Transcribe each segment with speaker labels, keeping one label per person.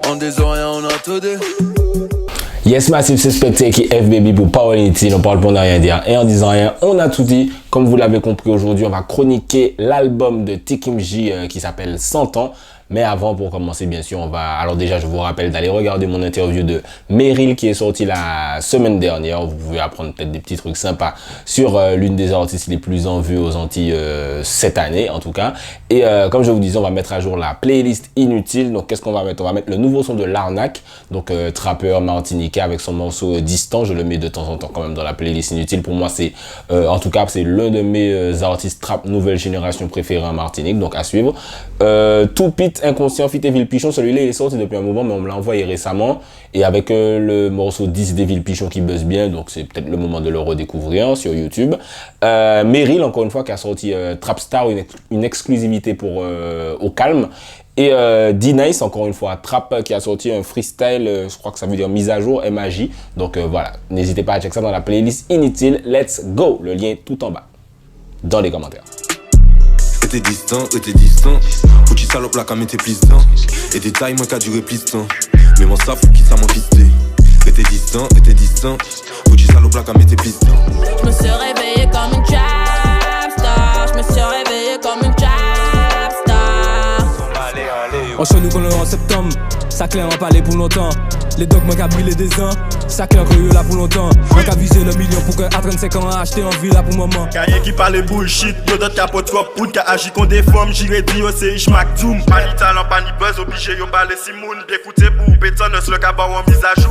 Speaker 1: On des oreilles, on a tout dit.
Speaker 2: Yes Massive, c'est Spectre qui F Baby pour Power Unity, on parle pour ne rien dire. Et en disant rien, on a tout dit. Comme vous l'avez compris, aujourd'hui, on va chroniquer l'album de TKMJ qui s'appelle 100 ans. Mais avant, pour commencer, bien sûr, on va... Alors déjà, je vous rappelle d'aller regarder mon interview de Meryl qui est sortie la semaine dernière. Vous pouvez apprendre peut-être des petits trucs sympas sur l'une des artistes les plus en vue aux Antilles cette année, en tout cas. Et comme je vous disais, on va mettre à jour la playlist Inutile. Donc, qu'est-ce qu'on va mettre? On va mettre le nouveau son de L'Arnaque, donc trappeur martiniquais avec son morceau Distant. Je le mets de temps en temps quand même dans la playlist Inutile. Pour moi, c'est, en tout cas, c'est l'un de mes artistes trap nouvelle génération préférés en Martinique. Donc, à suivre. Tout Pit Inconscient fit Evil Pichon, celui-là il est sorti depuis un moment mais on me l'a envoyé récemment et avec le morceau 10 d'Evil Pichon qui buzz bien, donc c'est peut-être le moment de le redécouvrir sur YouTube. Meryl encore une fois qui a sorti Trapstar, une exclusivité pour Au Calme, et D-Nice encore une fois Trap qui a sorti un freestyle, je crois que ça veut dire mise à jour MAJ, donc voilà, n'hésitez pas à checker ça dans la playlist Inutile. Let's go, le lien est tout en bas dans les commentaires.
Speaker 3: T'es distant, Foutu salope là, quand t'es plistant. Et des tailles, moi, qu'a duré plistant. Mais mon ça, faut qui ça m'en pisté. T'es distant, Foutu salope là, quand t'es plistant.
Speaker 4: Je me suis réveillé comme une trap star. Je me suis réveillé comme une trap star.
Speaker 5: On chante nous qu'on en septembre. Ça claire en parler pour longtemps. Les dogs m'ont qu'à brûler des ans. Ça claire que yo là pour longtemps. M'ont qu'à viser le million pour que à 35 ans acheter en ville là pour moment.
Speaker 6: Kayen qui parle bullshit, yo d'autres capote trop poudre, qui agit contre des femmes, j'irai dire c'est j'mac zoom. Pas ni talent, pas ni buzz, obligé yo parler si moun, d'écouter pour béton, le cabaret en visage.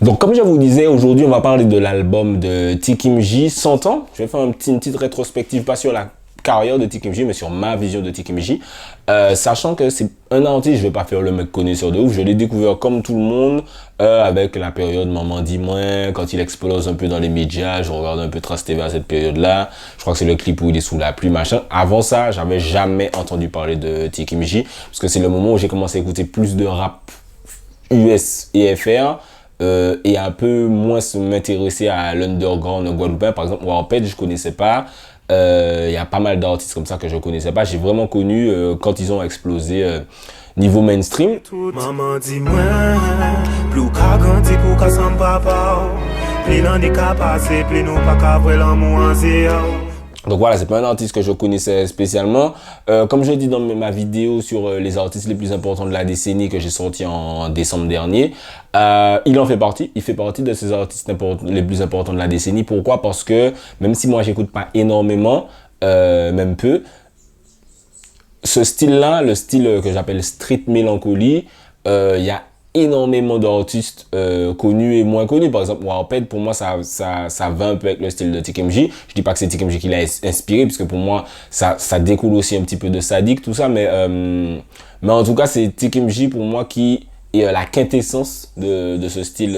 Speaker 2: Donc comme je vous disais, aujourd'hui on va parler de l'album de TKMJ 100 ans. Je vais faire une petite rétrospective, pas sur la carrière de TKMJ mais sur ma vision de TKMJ, sachant que c'est un artiste, je vais pas faire le mec connaisseur de ouf, je l'ai découvert comme tout le monde avec la période Maman dis-moi, quand il explose un peu dans les médias, je regarde un peu Trace TV à cette période là, je crois que c'est le clip où il est sous la pluie machin. Avant ça j'avais jamais entendu parler de TKMJ parce que c'est le moment où j'ai commencé à écouter plus de rap US et FR et un peu moins m'intéresser à l'underground guadeloupéen. Par exemple Warped je connaissais pas. Il y a pas mal d'artistes comme ça que je connaissais pas. J'ai vraiment connu quand ils ont explosé niveau mainstream.
Speaker 6: Maman dis-moi, plus qu'à grandir pour qu'à s'en papa, plus l'handicap passé, plus nous pas qu'à voir l'amour en zéro.
Speaker 2: Donc voilà, c'est pas un artiste que je connaissais spécialement. Comme je dis dans ma vidéo sur les artistes les plus importants de la décennie que j'ai sorti en décembre dernier, il en fait partie. Il fait partie de ces artistes les plus importants de la décennie. Pourquoi? Parce que même si moi j'écoute pas énormément, même peu, ce style-là, le style que j'appelle street mélancolie, il y a énormément d'artistes connus et moins connus. Par exemple Warped, pour moi ça va un peu avec le style de TKMJ. Je dis pas que c'est TKMJ qui l'a inspiré puisque pour moi ça découle aussi un petit peu de Sadik, tout ça, mais en tout cas c'est TKMJ pour moi qui est la quintessence de ce style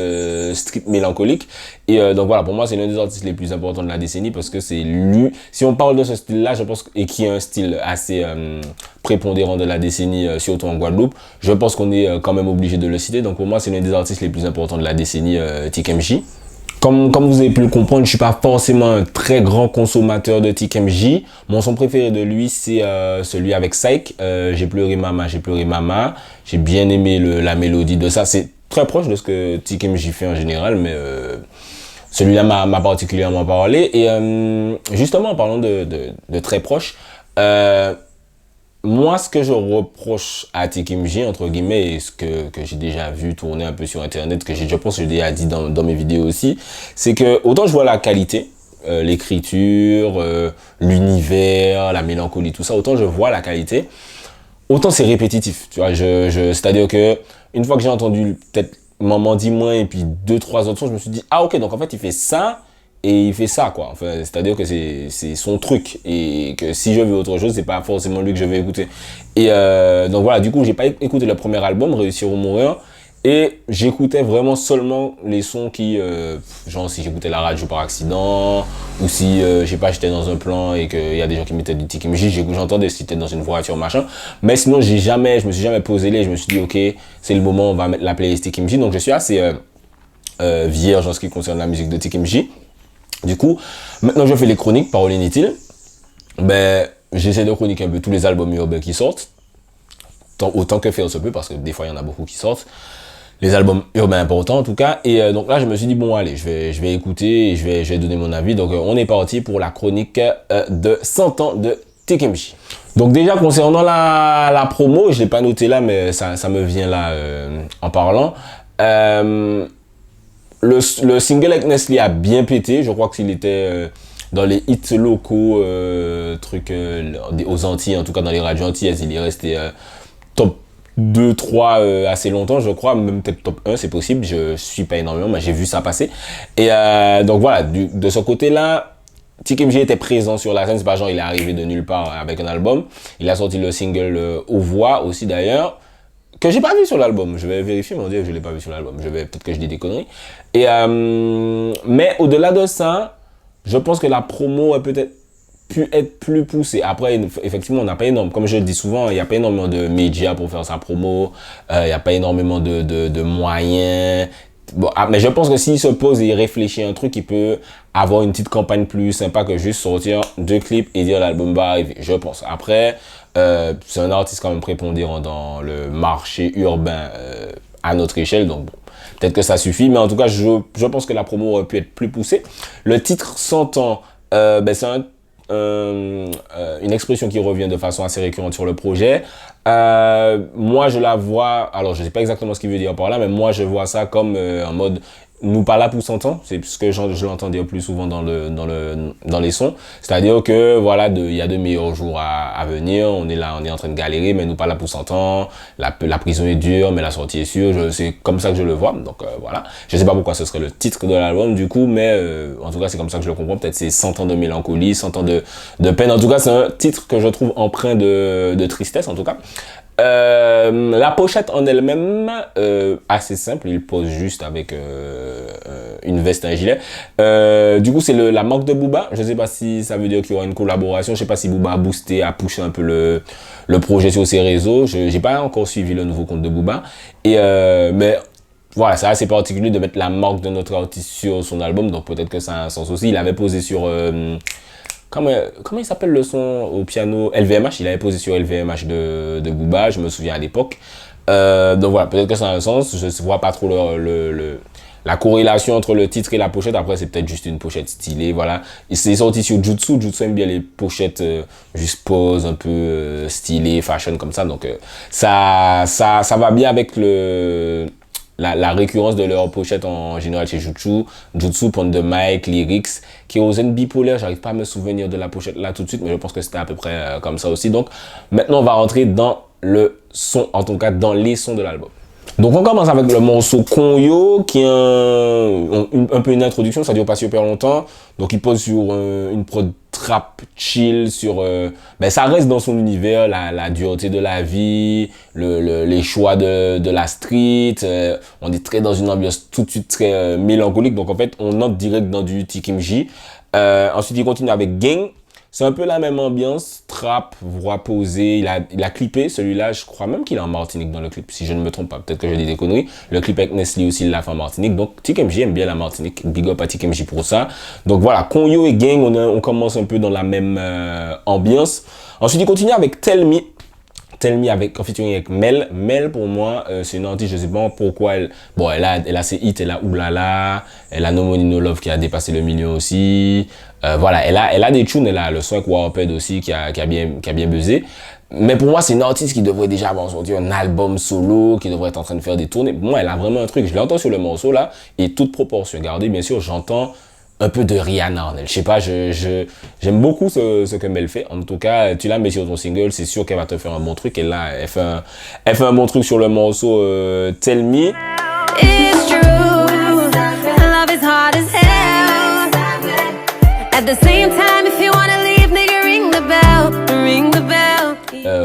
Speaker 2: street mélancolique. Et donc voilà, pour moi c'est l'un des artistes les plus importants de la décennie parce que c'est lui, si on parle de ce style là, je pense, et qui est un style assez prépondérant de la décennie, surtout en Guadeloupe, je pense qu'on est quand même obligé de le citer. Donc pour moi c'est l'un des artistes les plus importants de la décennie, TKMJ. Comme vous avez pu le comprendre, je suis pas forcément un très grand consommateur de TKMJ. Mon son préféré de lui, c'est celui avec Psych. J'ai pleuré Mama, j'ai pleuré Mama. J'ai bien aimé la mélodie de ça. C'est très proche de ce que TKMJ fait en général, mais celui-là m'a particulièrement parlé. Et justement, en parlant de très proche, moi, ce que je reproche à TKMJ, entre guillemets, et ce que j'ai déjà vu tourner un peu sur Internet, que je pense que j'ai déjà dit dans mes vidéos aussi, c'est que autant je vois la qualité, l'écriture, l'univers, la mélancolie, tout ça, autant je vois la qualité, autant c'est répétitif. Tu vois, c'est-à-dire que une fois que j'ai entendu peut-être Maman dis-moi et puis 2-3 autres sons, je me suis dit, ah ok, donc en fait il fait ça, et il fait ça quoi, enfin, c'est-à-dire que c'est son truc et que si je veux autre chose c'est pas forcément lui que je vais écouter. Et donc voilà, du coup j'ai pas écouté le premier album Réussir ou Mourir et j'écoutais vraiment seulement les sons qui genre si j'écoutais la radio par accident ou si je sais pas, j'étais dans un plan et qu'il y a des gens qui mettaient du TKMJ, j'entendais si j'étais dans une voiture machin, mais sinon je me suis jamais posé là, je me suis dit ok c'est le moment, on va mettre la playlist TKMJ. Donc je suis assez vierge en ce qui concerne la musique de TKMJ. Du coup, maintenant je fais les chroniques, Parole Inutile. Ben, j'essaie de chroniquer un peu tous les albums urbains qui sortent. autant que faire se peut, parce que des fois, il y en a beaucoup qui sortent. Les albums urbains importants, en tout cas. Et donc là, je me suis dit, bon, allez, je vais écouter et je vais donner mon avis. Donc, on est parti pour la chronique de 100 ans de TKMJ. Donc déjà, concernant la promo, je l'ai pas noté là, mais ça me vient là en parlant. Le single avec Nestlé a bien pété. Je crois qu'il était dans les hits locaux, aux Antilles, en tout cas dans les radios antillaises. Il est resté top 2, 3 assez longtemps, je crois, même peut-être top 1, c'est possible. Je suis pas énormément, mais j'ai vu ça passer. Et donc voilà, de ce côté-là, TKMJ était présent sur la scène. C'est pas genre il est arrivé de nulle part avec un album. Il a sorti le single Aux Voix aussi d'ailleurs, que j'ai pas vu sur l'album. Je vais vérifier, mon Dieu, que je l'ai pas vu sur l'album. Peut-être que je dis des conneries. Et mais au-delà de ça, je pense que la promo a peut-être pu être plus poussée. Après, effectivement, on n'a pas énormément, comme je le dis souvent, il n'y a pas énormément de médias pour faire sa promo. Il n'y a pas énormément de moyens. Bon, mais je pense que s'il se pose et il réfléchit à un truc, il peut avoir une petite campagne plus sympa que juste sortir 2 clips et dire l'album va arriver, je pense. Après, c'est un artiste quand même prépondérant dans le marché urbain à notre échelle, donc bon, peut-être que ça suffit, mais en tout cas, je pense que la promo aurait pu être plus poussée. Le titre 100 ans, c'est une expression qui revient de façon assez récurrente sur le projet. Moi je la vois, alors je sais pas exactement ce qu'il veut dire par là, mais moi je vois ça comme en mode nous pas là pour 100 ans, c'est ce que je l'entends dire plus souvent dans les sons, c'est-à-dire que voilà, il y a de meilleurs jours à venir, on est là, on est en train de galérer, mais nous pas là pour 100 ans, la prison est dure, mais la sortie est sûre, c'est comme ça que je le vois, donc voilà, je sais pas pourquoi ce serait le titre de l'album du coup, mais en tout cas c'est comme ça que je le comprends, peut-être c'est 100 ans de mélancolie, 100 ans de peine, en tout cas c'est un titre que je trouve empreint de tristesse en tout cas. La pochette en elle-même, assez simple, il pose juste avec une veste et un gilet. Du coup, c'est la marque de Booba. Je sais pas si ça veut dire qu'il y aura une collaboration. Je sais pas si Booba a boosté, a poussé un peu le projet sur ses réseaux. J'ai pas encore suivi le nouveau compte de Booba. Mais voilà, c'est assez particulier de mettre la marque de notre artiste sur son album. Donc peut-être que ça a un sens aussi. Il avait posé sur... Comment il s'appelle le son au piano? LVMH, il avait posé sur LVMH de Booba, je me souviens à l'époque. Donc voilà, peut-être que ça a un sens, je ne vois pas trop la corrélation entre le titre et la pochette. Après, c'est peut-être juste une pochette stylée, voilà. C'est sorti sur Jutsu, Jutsu aime bien les pochettes juste pose, un peu stylées, fashion comme ça. Donc ça va bien avec la récurrence de leur pochette en général chez Jutsu, Pond de Mike, Lyrics, Kérosène Bipolaire, j'arrive pas à me souvenir de la pochette là tout de suite, mais je pense que c'était à peu près comme ça aussi. Donc maintenant on va rentrer dans le son, en tout cas dans les sons de l'album. Donc on commence avec le morceau Konyo qui est un peu une introduction, ça dure pas super longtemps. Donc il pose sur une prod trap chill, sur ça reste dans son univers, la dureté de la vie, les choix de la street. On est très dans une ambiance tout de suite très mélancolique. Donc en fait on entre direct dans du TKMJ. Ensuite il continue avec Gang. C'est un peu la même ambiance, trap, voix posée, il a clippé, celui-là, je crois même qu'il est en Martinique dans le clip, si je ne me trompe pas, peut-être que je dis des conneries. Le clip avec Nestlé aussi, il l'a fait en Martinique, donc TKMJ aime bien la Martinique, big up à TKMJ pour ça. Donc voilà, Konyo et Gang, on commence un peu dans la même ambiance. Ensuite, il continue avec Tell Me en featuring avec Mel. Mel, pour moi, c'est une artiste, je sais pas pourquoi elle a ses hits, elle a Oulala, elle a No Money No Love qui a dépassé le million aussi. Voilà, elle a des tunes, elle a le son avec Warped aussi qui a bien buzzé. Mais pour moi, c'est une artiste qui devrait déjà avoir sorti un album solo, qui devrait être en train de faire des tournées. Pour moi, elle a vraiment un truc. Je l'entends sur le morceau là, et toute proportion gardée, bien sûr, j'entends un peu de Rihanna en elle. Je sais pas, j'aime beaucoup ce que Mel fait. En tout cas, tu la mets sur ton single, c'est sûr qu'elle va te faire un bon truc. Et là, elle fait un bon truc sur le morceau Tell Me.
Speaker 7: It's true, love is hard as hell. At the same time, if you wanna leave, nigga, ring the bell.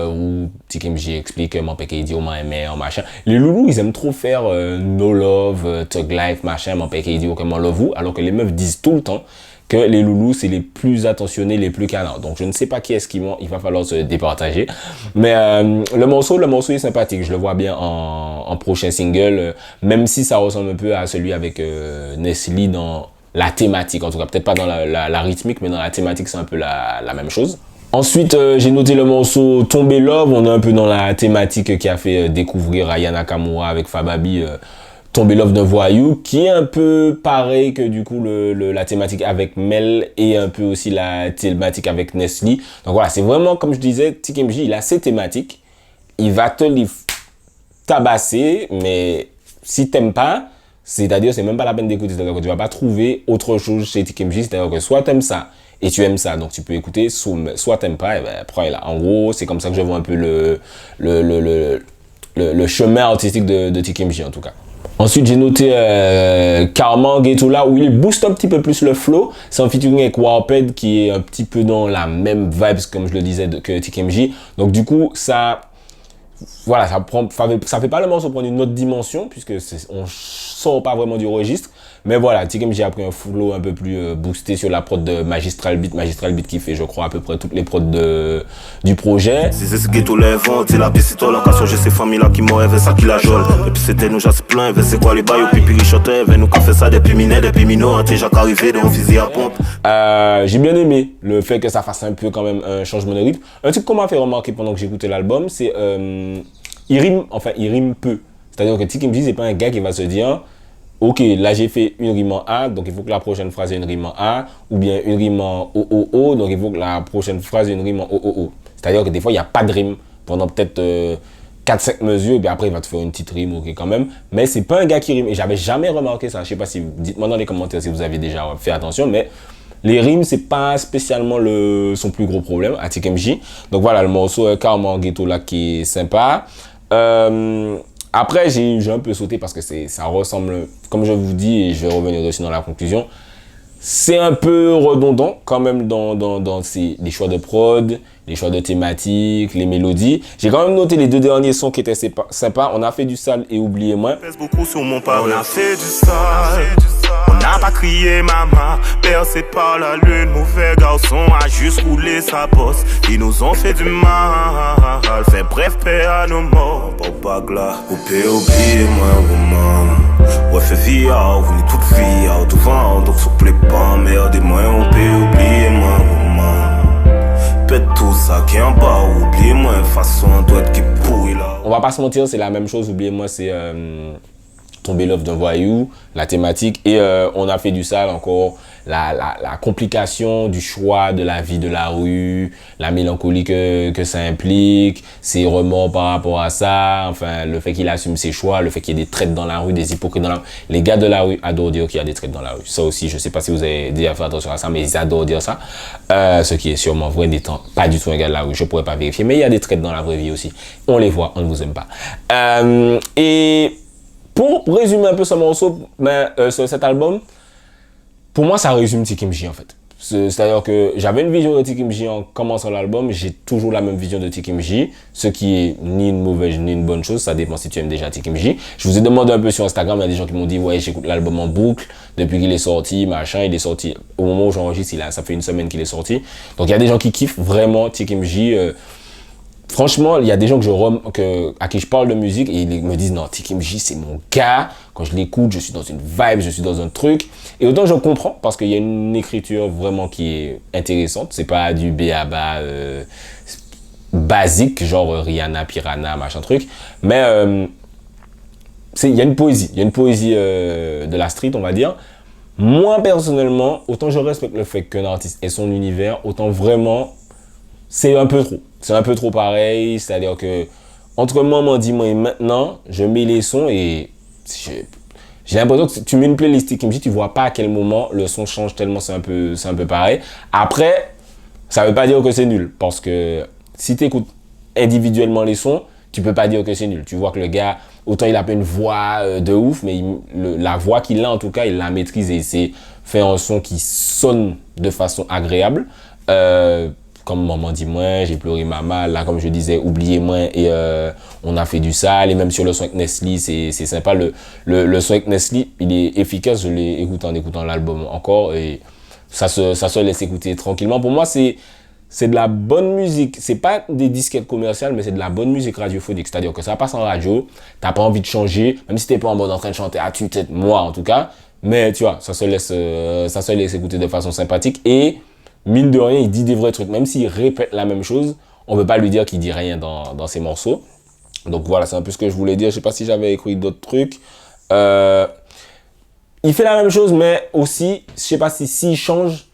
Speaker 2: Où TKMJ explique mon péché idiot, mon mère, machin. Les loulous, ils aiment trop faire no love, thug life, machin, mon péché idiot, comme on love vous, alors que les meufs disent tout le temps que les loulous, c'est les plus attentionnés, les plus câlins. Donc, je ne sais pas qui est-ce qui ment, il va falloir se départager. Mais le morceau est sympathique, je le vois bien en prochain single, même si ça ressemble un peu à celui avec Nestlé dans la thématique, en tout cas, peut-être pas dans la rythmique, mais dans la thématique, c'est un peu la même chose. Ensuite, j'ai noté le morceau Tomber Love. On est un peu dans la thématique qui a fait découvrir Aya Nakamura avec Fababi, Tomber Love d'un voyou, qui est un peu pareil que du coup la thématique avec Mel et un peu aussi la thématique avec Nestlé. Donc voilà, c'est vraiment, comme je disais, TKMJ, il a ses thématiques. Il va te les tabasser, mais si t'aimes pas, c'est-à-dire c'est même pas la peine d'écouter. C'est-à-dire que tu vas pas trouver autre chose chez TKMJ. C'est-à-dire que soit t'aimes ça, et tu aimes ça, donc tu peux écouter, soit t'aimes pas, et ben prends-la. En gros, c'est comme ça que je vois un peu le chemin artistique de TKMJ en tout cas. Ensuite, j'ai noté Karma Ghetto là où il booste un petit peu plus le flow. C'est un featuring avec Warped qui est un petit peu dans la même vibes comme je le disais que TKMJ. Donc du coup, ça fait pas le morceau prendre une autre dimension puisque on sort pas vraiment du registre. Mais voilà, TKMJ a pris un flow un peu plus boosté sur la prod de Magistral Beat qui fait, je crois, à peu près toutes les prods du projet.
Speaker 8: Si c'est ce ghetto les ventes, c'est la pièce, c'est toi l'occasion, j'ai ces familles là qui m'ont rêvé ça qui la jole. Et puis c'était nous, j'ai plein, c'est quoi les bails, puis puis richotait, nous qu'a fait ça depuis minets, depuis minots, t'es déjà arrivé dans un fusil à pompe.
Speaker 2: J'ai bien aimé le fait que ça fasse un peu quand même un changement de rythme. Un truc qu'on m'a fait remarquer pendant que j'écoutais l'album, c'est il rime peu. C'est-à-dire que TKMJ, c'est pas un gars qui va se dire ok, là j'ai fait une rime en A, donc il faut que la prochaine phrase ait une rime en A, ou bien une rime en O, donc il faut que la prochaine phrase ait une rime en O. C'est-à-dire que des fois, il n'y a pas de rime pendant peut-être 4-5 mesures, et puis après, il va te faire une petite rime, ok, quand même. Mais c'est pas un gars qui rime, et j'avais jamais remarqué ça. Je sais pas si, dites-moi dans les commentaires si vous avez déjà fait attention, mais les rimes, c'est pas spécialement son plus gros problème à TKMJ. Donc voilà, le morceau Karma Ghetto là qui est sympa. Après, j'ai un peu sauté parce que ça ressemble, comme je vous dis, et je vais revenir aussi dans la conclusion, c'est un peu redondant quand même dans les choix de prod, les choix de thématiques, les mélodies. J'ai quand même noté les 2 derniers sons qui étaient sympas. On a fait du sale et oubliez-moi.
Speaker 8: Beaucoup sur mon pas, on a fait du sale. On n'a pas crié maman, percé par la lune, mauvais garçon a juste roulé sa bosse. Ils nous ont fait du mal, fait bref, paix à nos morts. Papa glas, oubliez-moi, maman. Ouais, fait vie, vous n'êtes toute vie, tout vent, donc souple pas, merdez-moi, oubliez-moi, maman. Pète tout ça qui est en bas, oubliez-moi, façon, toi qui pourrit là.
Speaker 2: On va pas se mentir, c'est la même chose, oubliez-moi, c'est Tomber Love d'un voyou, la thématique, et on a fait du sale encore, la complication du choix de la vie de la rue, la mélancolie que ça implique, ses remords par rapport à ça, enfin le fait qu'il assume ses choix, le fait qu'il y ait des traites dans la rue, des hypocrites dans la rue. Les gars de la rue adorent dire qu'il y a des traites dans la rue. Ça aussi, je sais pas si vous avez déjà fait attention à ça, mais ils adorent dire ça. Ce qui est sûrement vrai n'étant pas du tout un gars de la rue, je pourrais pas vérifier, mais il y a des traites dans la vraie vie aussi. On les voit, on ne vous aime pas. Et pour résumer un peu ce morceau, cet album, pour moi, ça résume TKMJ en fait. C'est-à-dire que j'avais une vision de TKMJ en commençant l'album, j'ai toujours la même vision de TKMJ, ce qui est ni une mauvaise ni une bonne chose, ça dépend si tu aimes déjà TKMJ. Je vous ai demandé un peu sur Instagram, il y a des gens qui m'ont dit ouais, j'écoute l'album en boucle depuis qu'il est sorti, machin, il est sorti au moment où j'enregistre, ça fait une semaine qu'il est sorti. Donc il y a des gens qui kiffent vraiment TKMJ. Franchement, il y a des gens à qui je parle de musique et ils me disent non, TKMJ c'est mon gars. Quand je l'écoute, je suis dans une vibe, je suis dans un truc. Et autant je comprends parce qu'il y a une écriture vraiment qui est intéressante. C'est pas du b.a.-ba basique, genre Rihanna, Piranha, machin truc. Mais il y a une poésie. Il y a une poésie de la street, on va dire. Moi, personnellement, autant je respecte le fait qu'un artiste ait son univers, autant vraiment, c'est un peu trop. C'est un peu trop pareil, c'est-à-dire que entre Maman Dis-moi et maintenant, je mets les sons et j'ai l'impression que tu mets une playlist TKMJ, tu vois pas à quel moment le son change tellement c'est un peu pareil. Après, ça veut pas dire que c'est nul, parce que si tu écoutes individuellement les sons, tu peux pas dire que c'est nul. Tu vois que le gars, autant il a pas une voix de ouf, mais la voix qu'il a en tout cas, il la maîtrise et il sait faire un son qui sonne de façon agréable. Comme Maman Dis-moi, J'ai pleuré maman, là comme je disais, Oubliez-moi et on a fait du sale. Et même sur le son avec Nestlé, c'est sympa. Le son avec Nestlé, il est efficace, je l'ai écouté en écoutant l'album encore et ça se laisse écouter tranquillement. Pour moi, c'est de la bonne musique. C'est pas des disquettes commerciales, mais c'est de la bonne musique radiophonique. C'est-à-dire que ça passe en radio, t'as pas envie de changer, même si t'es pas en mode en train de chanter à tue-tête, moi en tout cas. Mais tu vois, ça se laisse écouter de façon sympathique et mine de rien, il dit des vrais trucs. Même s'il répète la même chose, on ne peut pas lui dire qu'il dit rien dans ses morceaux. Donc voilà, c'est un peu ce que je voulais dire. Je sais pas si j'avais écrit d'autres trucs. Il fait la même chose, mais aussi, je sais pas si s'il change,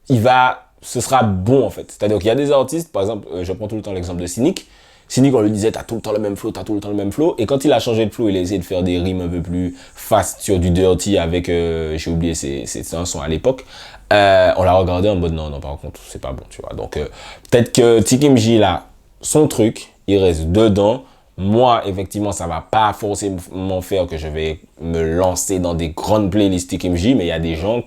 Speaker 2: ce sera bon en fait. C'est-à-dire qu'il y a des artistes, par exemple, je prends tout le temps l'exemple de Cynic. Cynic, on lui disait, t'as tout le temps le même flow, t'as tout le temps le même flow. Et quand il a changé de flow, il a essayé de faire des rimes un peu plus fast sur du dirty avec, j'ai oublié ses chansons à l'époque. On l'a regardé en mode, non, par contre, c'est pas bon, tu vois. Donc, peut-être que TKMJ, là, son truc, il reste dedans. Moi, effectivement, ça va pas forcément faire que je vais me lancer dans des grandes playlists TKMJ, mais il y a des gens,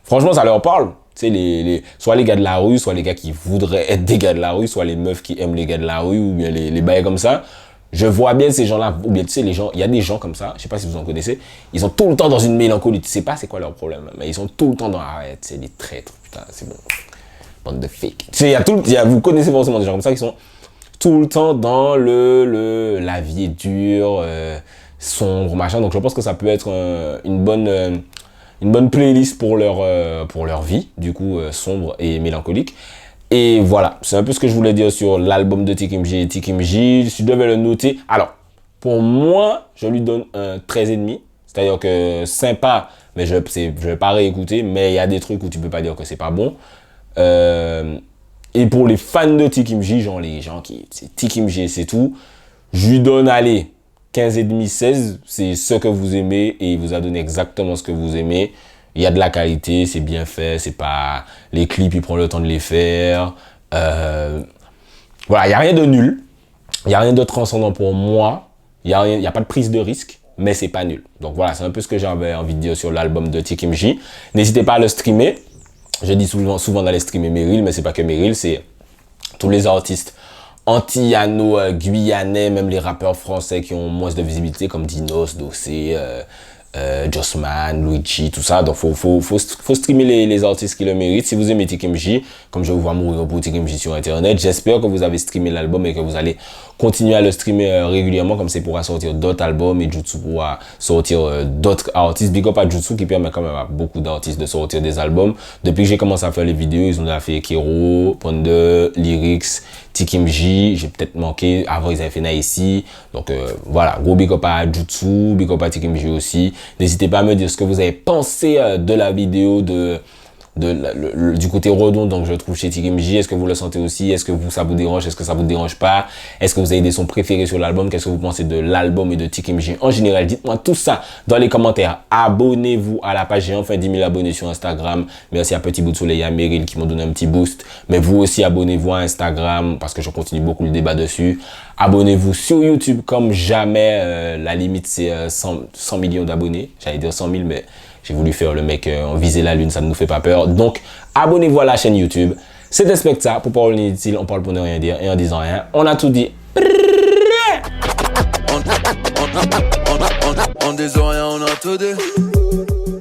Speaker 2: franchement, ça leur parle. Tu sais, soit les gars de la rue, soit les gars qui voudraient être des gars de la rue, soit les meufs qui aiment les gars de la rue, ou bien les bails comme ça. Je vois bien ces gens-là, ou bien tu sais, il y a des gens comme ça, je sais pas si vous en connaissez, ils sont tout le temps dans une mélancolie. Tu sais pas c'est quoi leur problème, mais ils sont tout le temps dans, arrête, c'est des traîtres, putain, c'est bon. Bande de fake. Tu sais, vous connaissez forcément des gens comme ça qui sont tout le temps dans la vie est dure, sombre, machin. Donc je pense que ça peut être une bonne playlist pour leur vie, du coup sombre et mélancolique. Et voilà, c'est un peu ce que je voulais dire sur l'album de TKMJ. Si je devais le noter, alors pour moi, je lui donne un 13,5. C'est-à-dire que sympa, mais je vais pas réécouter, mais il y a des trucs où tu peux pas dire que c'est pas bon. Et pour les fans de TKMJ, genre les gens qui c'est TKMJ, c'est tout, je lui donne, allez, 15,5, 16, c'est ce que vous aimez et il vous a donné exactement ce que vous aimez. Il y a de la qualité, c'est bien fait, c'est pas... Les clips, il prend le temps de les faire. Voilà, il n'y a rien de nul. Il n'y a rien de transcendant pour moi. Il n'y a pas de prise de risque, mais c'est pas nul. Donc voilà, c'est un peu ce que j'avais envie de dire sur l'album de TKMJ. N'hésitez pas à le streamer. Je dis souvent d'aller streamer Meryl, mais c'est pas que Meryl, c'est tous les artistes antillano, guyanais, même les rappeurs français qui ont moins de visibilité comme Dinos, Dossé, Jossman, Luigi, tout ça. Donc faut streamer les artistes qui le méritent. Si vous aimez TKMJ, comme je vous vois mourir pour TKMJ sur internet, j'espère que vous avez streamé l'album et que vous allez continuer à le streamer régulièrement, comme c'est pourra sortir d'autres albums et Jutsu pourra sortir d'autres artistes. Big up à Jutsu qui permet quand même à beaucoup d'artistes de sortir des albums. Depuis que j'ai commencé à faire les vidéos, ils ont déjà fait Kero, Ponder, Lyrics, TKMJ, j'ai peut-être manqué, avant ils avaient fait Naïsi. Donc voilà, gros big up à Jutsu, big up à TKMJ aussi. N'hésitez pas à me dire ce que vous avez pensé de la vidéo du côté redondant que je trouve chez TKMJ. Est-ce que vous le sentez aussi? Est-ce que ça vous dérange? Est-ce que ça vous dérange pas? Est-ce que vous avez des sons préférés sur l'album? Qu'est-ce que vous pensez de l'album et de TKMJ en général? Dites-moi tout ça dans les commentaires. Abonnez-vous à la page. J'ai enfin 10 000 abonnés sur Instagram. Merci à Petit Bout de Soleil et à Meryl qui m'ont donné un petit boost. Mais vous aussi, abonnez-vous à Instagram parce que je continue beaucoup le débat dessus. Abonnez-vous sur YouTube comme jamais. La limite, c'est 100 millions d'abonnés. J'allais dire 100 000, mais j'ai voulu faire le mec en viser la lune, ça ne nous fait pas peur. Donc, abonnez-vous à la chaîne YouTube. C'était Specta, pour Parole Inutile, on parle pour ne rien dire. Et en disant rien, on a tout dit.
Speaker 1: On disant rien, on a tout dit.